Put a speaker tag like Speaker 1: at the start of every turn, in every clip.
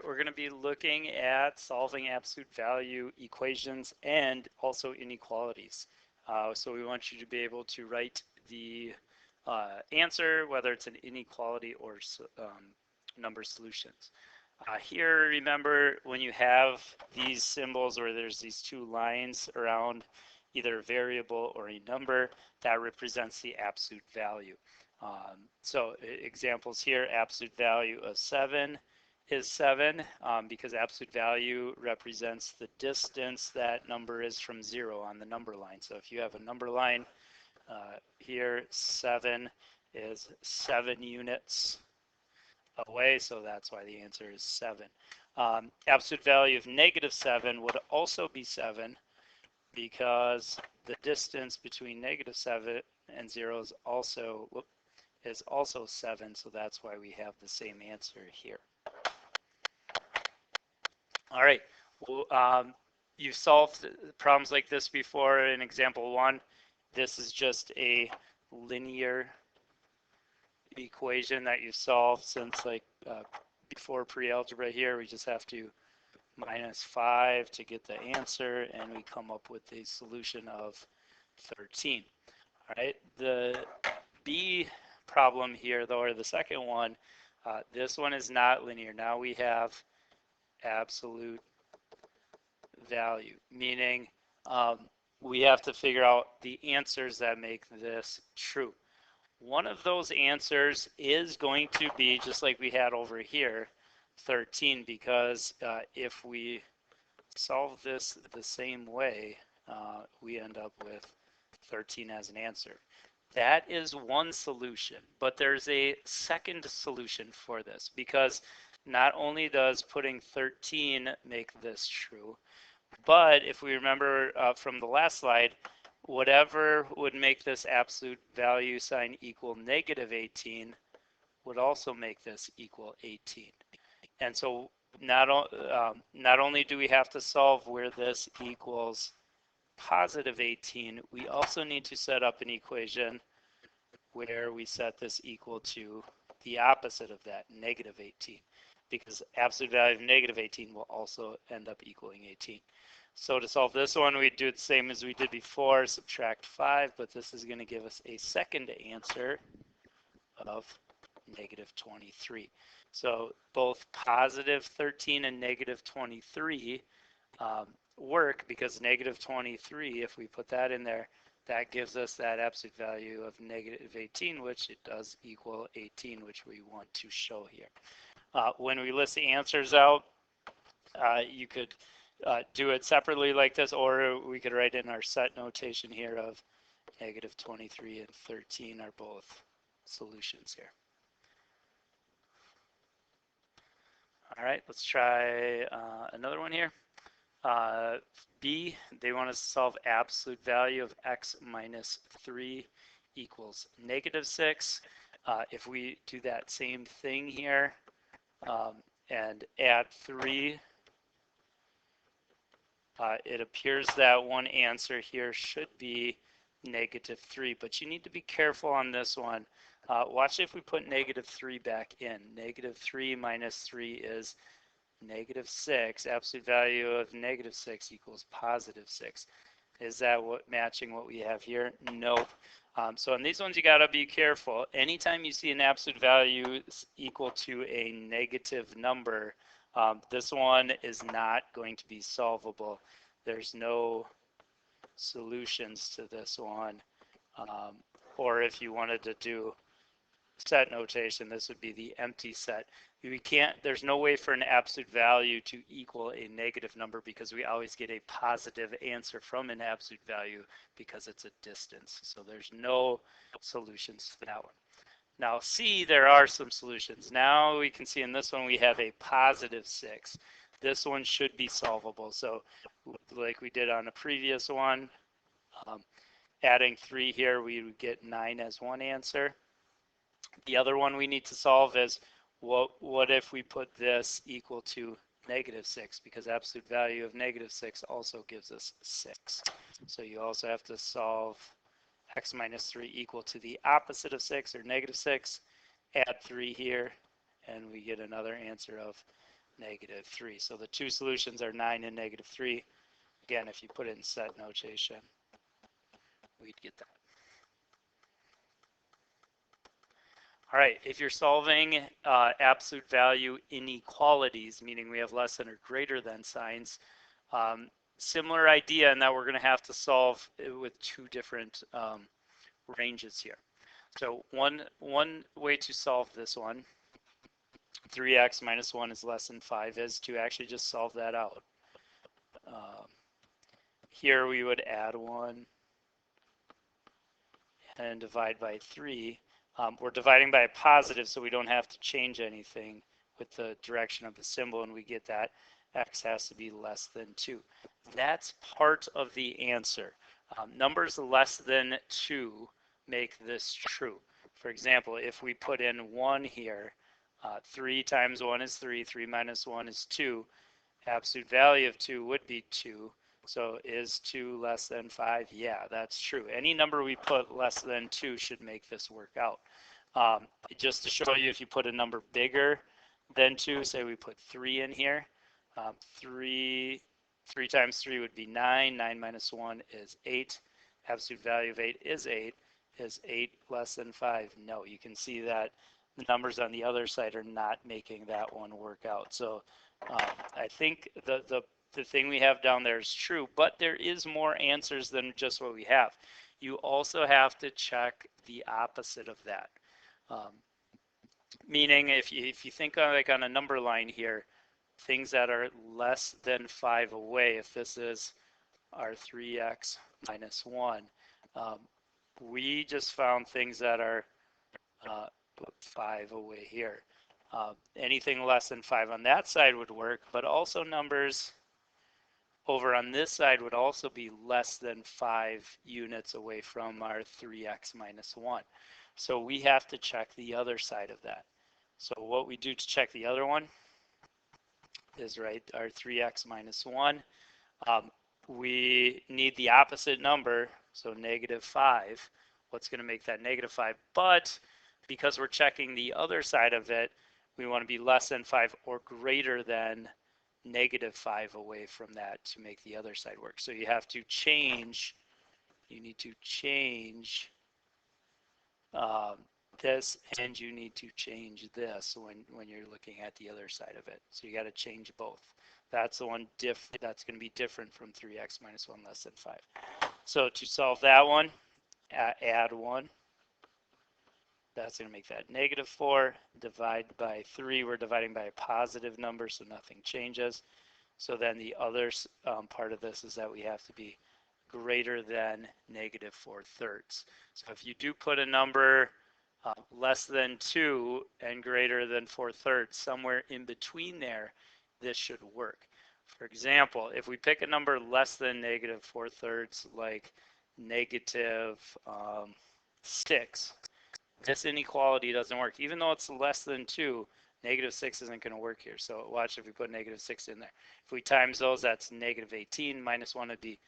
Speaker 1: We're going to be looking at solving absolute value equations and also inequalities. So we want you to be able to write the answer, whether it's an inequality or number solutions. Here, remember, when you have these symbols or there's these two lines around either a variable or a number, that represents the absolute value. So examples here, absolute value of 7 is 7 because absolute value represents the distance that number is from 0 on the number line. So if you have a number line here, 7 is 7 units away, so that's why the answer is 7. Absolute value of -7 would also be 7 because the distance between -7 and 0 is also 7, so that's why we have the same answer here. All right, well, you've solved problems like this before in example 1. This is just a linear equation that you solved since like before pre-algebra here. We just have to -5 to get the answer, and we come up with a solution of 13. All right, the B problem here though, or the second one, this one is not linear. Now we have absolute value, meaning we have to figure out the answers that make this true. One of those answers is going to be, just like we had over here, 13, because if we solve this the same way, we end up with 13 as an answer. That is one solution, but there's a second solution for this, because not only does putting 13 make this true, but if we remember from the last slide, whatever would make this absolute value sign equal -18 would also make this equal 18. And so not only do we have to solve where this equals +18, we also need to set up an equation where we set this equal to the opposite of that, -18, because absolute value of -18 will also end up equaling 18. So to solve this one, we do the same as we did before, subtract 5, but this is going to give us a second answer of -23. So both +13 and -23 work, because -23, if we put that in there, that gives us that absolute value of -18, which it does equal 18, which we want to show here. When we list the answers out, you could do it separately like this, or we could write in our set notation here of -23 and 13 are both solutions here. All right, let's try another one here. B, they want us to solve absolute value of x minus 3 equals -6. If we do that same thing here and add 3, it appears that one answer here should be -3, but you need to be careful on this one. Watch if we put -3 back in. -3 minus 3 is -6. Absolute value of -6 equals +6. Is that matching what we have here? Nope. So in these ones, you got to be careful. Anytime you see an absolute value equal to a negative number, this one is not going to be solvable. There's no solutions to this one. Or if you wanted to do set notation, this would be the empty set. We can't, there's no way for an absolute value to equal a negative number, because we always get a positive answer from an absolute value because it's a distance. So there's no solutions to that one. Now C, there are some solutions. Now we can see in this one we have a +6. This one should be solvable. So like we did on a previous one, adding 3 here, we would get 9 as one answer. The other one we need to solve is what if we put this equal to -6, because absolute value of -6 also gives us 6. So you also have to solve x minus 3 equal to the opposite of 6, or -6, add 3 here, and we get another answer of negative 3. So the two solutions are 9 and negative 3. Again, if you put it in set notation, we'd get that. All right, if you're solving absolute value inequalities, meaning we have less than or greater than signs, similar idea in that we're going to have to solve with two different ranges here. So one way to solve this one, 3x minus 1 is less than 5, is to actually just solve that out. Here we would add 1 and divide by 3. We're dividing by a positive, so we don't have to change anything with the direction of the symbol, and we get that x has to be less than 2. That's part of the answer. Numbers less than 2 make this true. For example, if we put in 1 here, 3 times 1 is 3, 3 minus 1 is 2. Absolute value of 2 would be 2. So is 2 less than 5? Yeah, that's true. Any number we put less than 2 should make this work out. Just to show you, if you put a number bigger than 2, say we put 3 in here, 3 times 3 would be 9. 9 minus 1 is 8. Absolute value of 8 is 8. Is 8 less than 5? No. You can see that the numbers on the other side are not making that one work out. So I think the thing we have down there is true, but there is more answers than just what we have. You also have to check the opposite of that. Meaning if you think of like on a number line here, things that are less than 5 away, if this is our 3x minus 1, we just found things that are 5 away here. Anything less than 5 on that side would work, but also numbers over on this side would also be less than 5 units away from our 3x minus 1. So we have to check the other side of that. So what we do to check the other one is our 3x minus 1. We need the opposite number, so negative 5. What's going to make that negative 5? But because we're checking the other side of it, we want to be less than 5 or greater than negative 5 away from that to make the other side work. So you have to change, you need to change this, and you need to change this when you're looking at the other side of it. So you got to change both. That's the one that's going to be different from 3x minus 1 less than 5. So to solve that one, add 1. That's going to make that negative 4. Divide by 3. We're dividing by a positive number, so nothing changes. So then the other part of this is that we have to be greater than negative 4/3. So if you do put a number less than 2 and greater than 4/3, somewhere in between there, this should work. For example, if we pick a number less than negative 4/3, like negative 6, this inequality doesn't work. Even though it's less than 2, negative 6 isn't going to work here. So watch if we put negative 6 in there. If we times those, that's negative 18. Minus 1 would be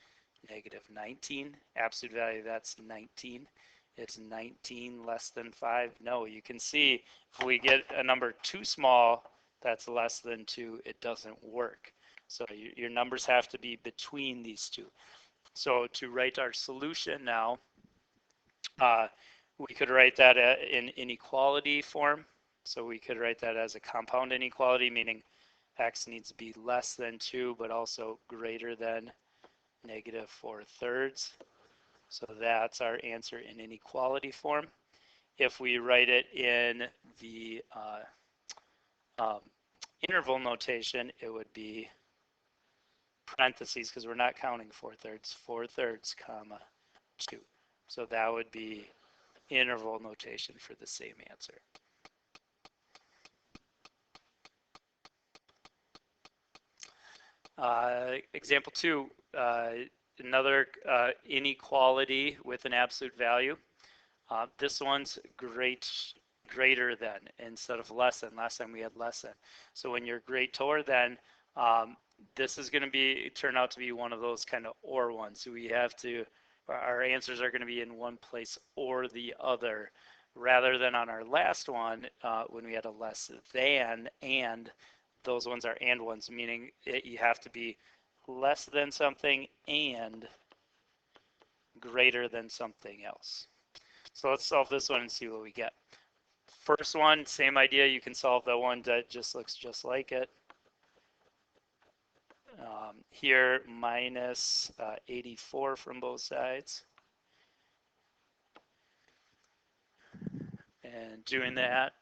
Speaker 1: negative 19. Absolute value, that's 19. Is 19 less than 5? No, you can see if we get a number too small that's less than 2, it doesn't work. So your numbers have to be between these two. So to write our solution now, we could write that in inequality form. So we could write that as a compound inequality, meaning x needs to be less than 2, but also greater than negative 4/3. So that's our answer in inequality form. If we write it in the interval notation, it would be parentheses, because we're not counting 4/3, 4/3, comma 2. So that would be interval notation for the same answer. Example 2, another inequality with an absolute value. This one's greater than instead of less than. Last time we had less than. So when you're greater than, this is going to turn out to be one of those kind of or ones. So we have to, our answers are going to be in one place or the other, rather than on our last one when we had a less than and those ones are and ones, meaning you have to be less than something and greater than something else. So let's solve this one and see what we get. First one, same idea. You can solve the one that just looks just like it. Here, minus 84 from both sides. And doing that,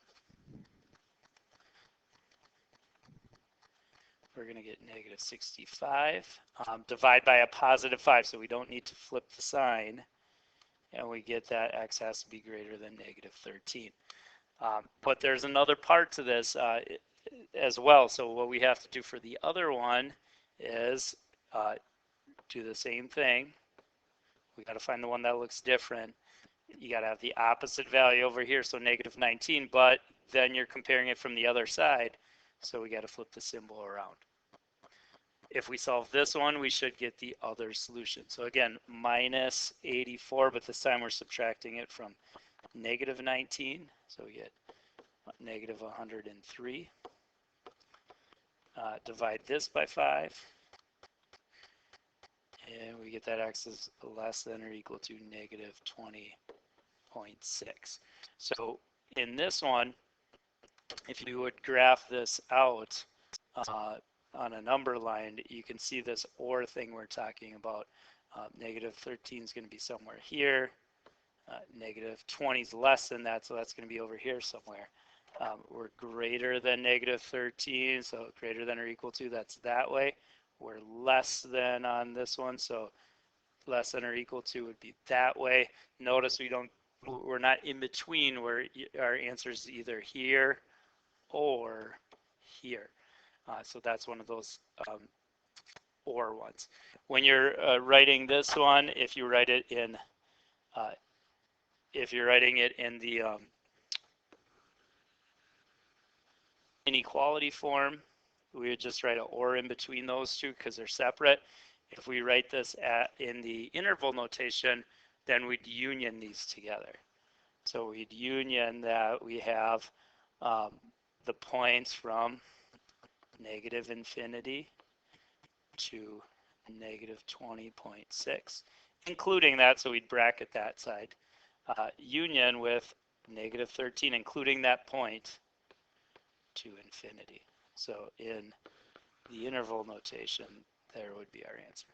Speaker 1: we're going to get negative 65. Divide by a positive 5, so we don't need to flip the sign. And we get that x has to be greater than negative 13. But there's another part to this as well. So what we have to do for the other one is do the same thing. We got to find the one that looks different. You got to have the opposite value over here, so negative 19, but then you're comparing it from the other side, so we got to flip the symbol around. If we solve this one, we should get the other solution. So again, minus 84, but this time we're subtracting it from negative 19, so we get negative 103. Divide this by 5, and we get that x is less than or equal to negative 20.6. So in this one, if you would graph this out on a number line, you can see this or thing we're talking about. Negative 13 is going to be somewhere here. Negative 20 is less than that, so that's going to be over here somewhere. We're greater than negative 13, so greater than or equal to, that's that way. We're less than on this one, so less than or equal to would be that way. Notice we're not in between, where our answer is either here or here. So that's one of those or ones. When you're writing this one, if you're writing it in the inequality form, we would just write an or in between those two because they're separate. If we write this in the interval notation, then we'd union these together. So we'd union that we have the points from negative infinity to negative 20.6, including that, so we'd bracket that side, union with negative 13, including that point to infinity. So in the interval notation, there would be our answer.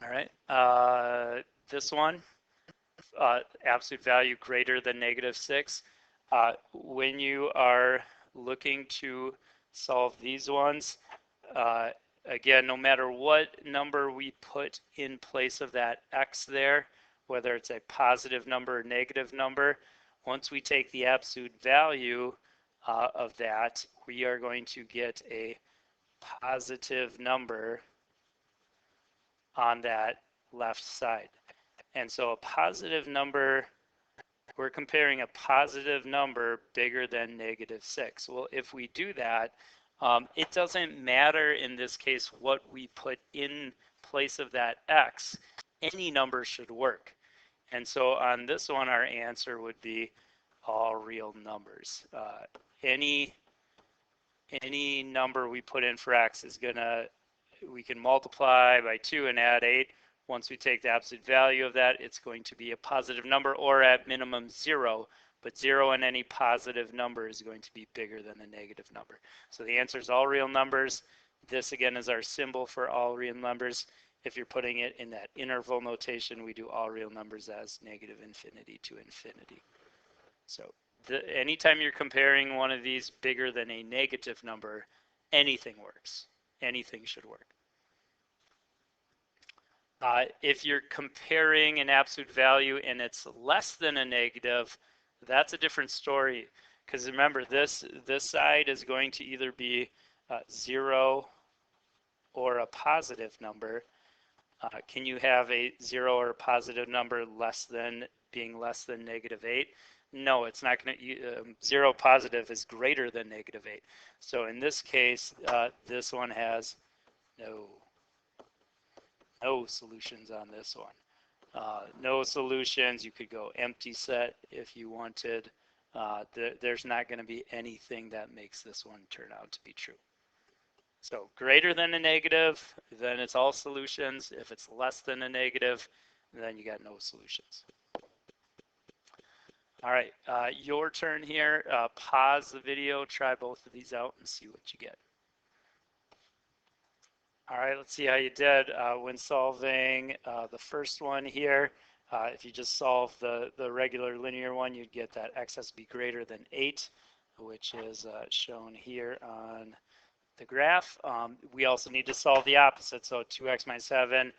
Speaker 1: All right, this one, absolute value greater than negative 6. When you are looking to solve these ones, again, no matter what number we put in place of that x there, whether it's a positive number or negative number, once we take the absolute value of that, we are going to get a positive number on that left side. And so a positive number, we're comparing a positive number bigger than negative 6. Well, if we do that, it doesn't matter in this case what we put in place of that x. Any number should work. And so on this one, our answer would be all real numbers. Any number we put in for x is we can multiply by 2 and add 8. Once we take the absolute value of that, it's going to be a positive number, or at minimum 0. But 0 in any positive number is going to be bigger than the negative number. So the answer is all real numbers. This again is our symbol for all real numbers. If you're putting it in that interval notation, we do all real numbers as negative infinity to infinity. So anytime you're comparing one of these bigger than a negative number, anything works. Anything should work. If you're comparing an absolute value and it's less than a negative, that's a different story. Because remember, this side is going to either be 0 or a positive number. Can you have a 0 or a positive number being less than negative 8? No, it's not going to. 0 positive is greater than negative 8. So in this case, this one has no solutions on this one. No solutions. You could go empty set if you wanted. there's not going to be anything that makes this one turn out to be true. So greater than a negative, then it's all solutions. If it's less than a negative, then you got no solutions. All right, your turn here. Pause the video, try both of these out and see what you get. All right, let's see how you did when solving the first one here. If you just solve the regular linear one, you'd get that x has to be greater than 8, which is shown here on the graph. We also need to solve the opposite, so 2x minus 7.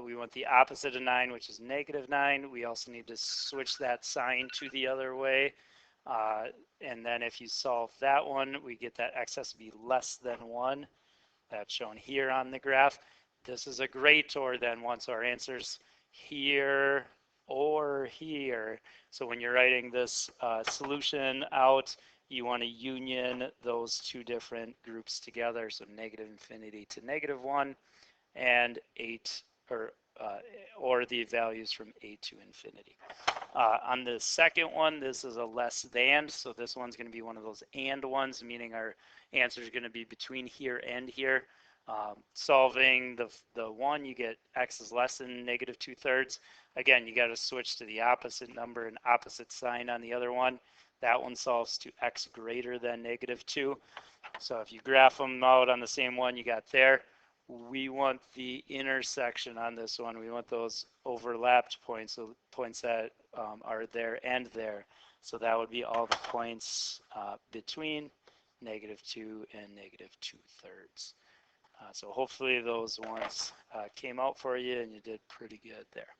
Speaker 1: We want the opposite of 9, which is negative 9. We also need to switch that sign to the other way. And then if you solve that one, we get that x has to be less than 1. That's shown here on the graph. This is a greater than 1, so our answer's here or here. So when you're writing this solution out, you want to union those two different groups together, so negative infinity to negative 1 and 8 or the values from 8 to infinity. On the second one, this is a less than, so this one's going to be one of those and ones, meaning our answer is going to be between here and here. Solving the one, you get x is less than negative 2/3. Again, you got to switch to the opposite number and opposite sign on the other one. That one solves to x greater than negative 2. So if you graph them out on the same one you got there, we want the intersection on this one. We want those overlapped points, so points that are there and there. So that would be all the points between negative 2 and negative 2/3. So hopefully those ones came out for you and you did pretty good there.